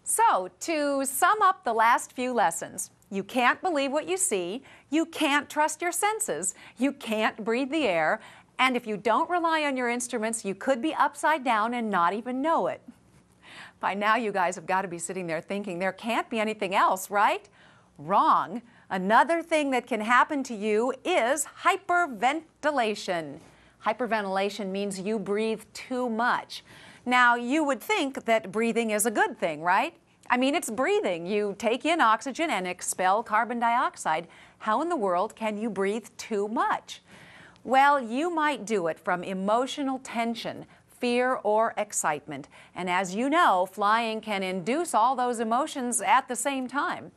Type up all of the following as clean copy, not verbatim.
So, to sum up the last few lessons, you can't believe what you see, you can't trust your senses, you can't breathe the air, and if you don't rely on your instruments, you could be upside down and not even know it. By now, you guys have got to be sitting there thinking there can't be anything else, right? Wrong. Another thing that can happen to you is hyperventilation. Hyperventilation means you breathe too much. Now, you would think that breathing is a good thing, right? I mean, it's breathing. You take in oxygen and expel carbon dioxide. How in the world can you breathe too much? Well, you might do it from emotional tension, fear, or excitement. And as you know, flying can induce all those emotions at the same time.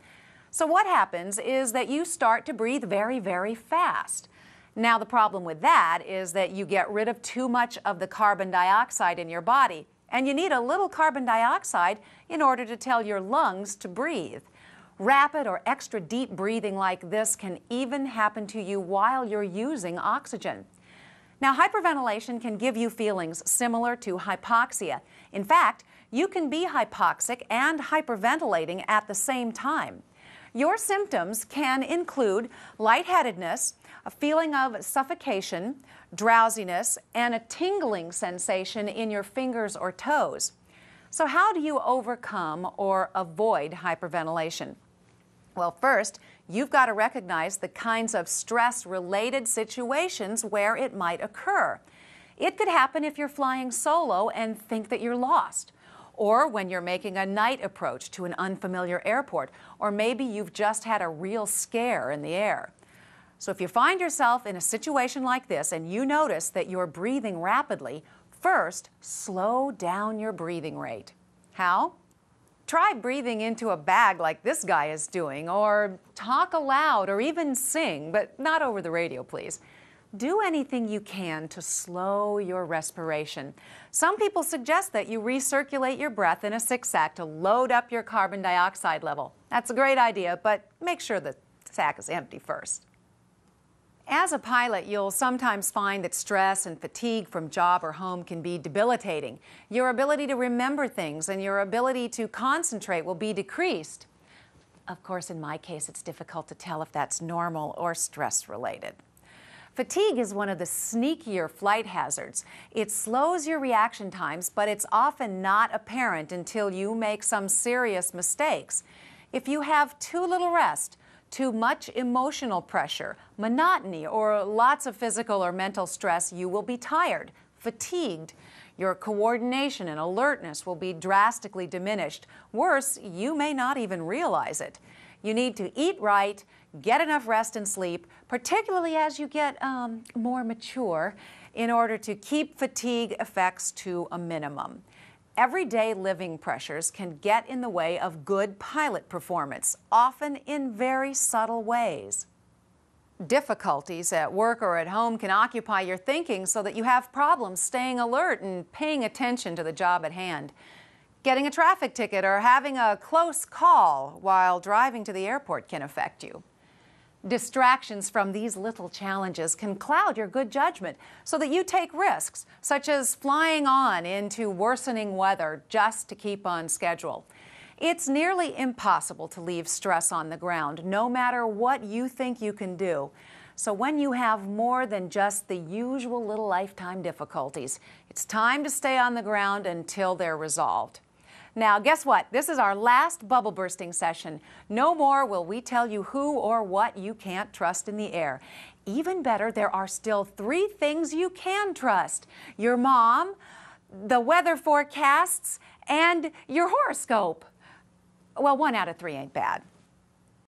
So what happens is that you start to breathe very, very fast. Now, the problem with that is that you get rid of too much of the carbon dioxide in your body, and you need a little carbon dioxide in order to tell your lungs to breathe. Rapid or extra deep breathing like this can even happen to you while you're using oxygen. Now, hyperventilation can give you feelings similar to hypoxia. In fact, you can be hypoxic and hyperventilating at the same time. Your symptoms can include lightheadedness, a feeling of suffocation, drowsiness, and a tingling sensation in your fingers or toes. So how do you overcome or avoid hyperventilation? Well, first, you've got to recognize the kinds of stress-related situations where it might occur. It could happen if you're flying solo and think that you're lost, or when you're making a night approach to an unfamiliar airport, or maybe you've just had a real scare in the air. So if you find yourself in a situation like this and you notice that you're breathing rapidly, first, slow down your breathing rate. How? Try breathing into a bag like this guy is doing, or talk aloud, or even sing, but not over the radio, please. Do anything you can to slow your respiration. Some people suggest that you recirculate your breath in a six-sack to load up your carbon dioxide level. That's a great idea, but make sure the sack is empty first. As a pilot, you'll sometimes find that stress and fatigue from job or home can be debilitating. Your ability to remember things and your ability to concentrate will be decreased. Of course, in my case, it's difficult to tell if that's normal or stress-related. Fatigue is one of the sneakier flight hazards. It slows your reaction times, but it's often not apparent until you make some serious mistakes. If you have too little rest, too much emotional pressure, monotony, or lots of physical or mental stress, you will be tired, fatigued. Your coordination and alertness will be drastically diminished. Worse, you may not even realize it. You need to eat right, get enough rest and sleep, particularly as you get more mature, in order to keep fatigue effects to a minimum. Everyday living pressures can get in the way of good pilot performance, often in very subtle ways. Difficulties at work or at home can occupy your thinking so that you have problems staying alert and paying attention to the job at hand. Getting a traffic ticket or having a close call while driving to the airport can affect you. Distractions from these little challenges can cloud your good judgment so that you take risks, such as flying on into worsening weather just to keep on schedule. It's nearly impossible to leave stress on the ground, no matter what you think you can do. So when you have more than just the usual little lifetime difficulties, it's time to stay on the ground until they're resolved. Now, guess what? This is our last bubble bursting session. No more will we tell you who or what you can't trust in the air. Even better, there are still 3 things you can trust: your mom, the weather forecasts, and your horoscope. Well, 1 out of 3 ain't bad.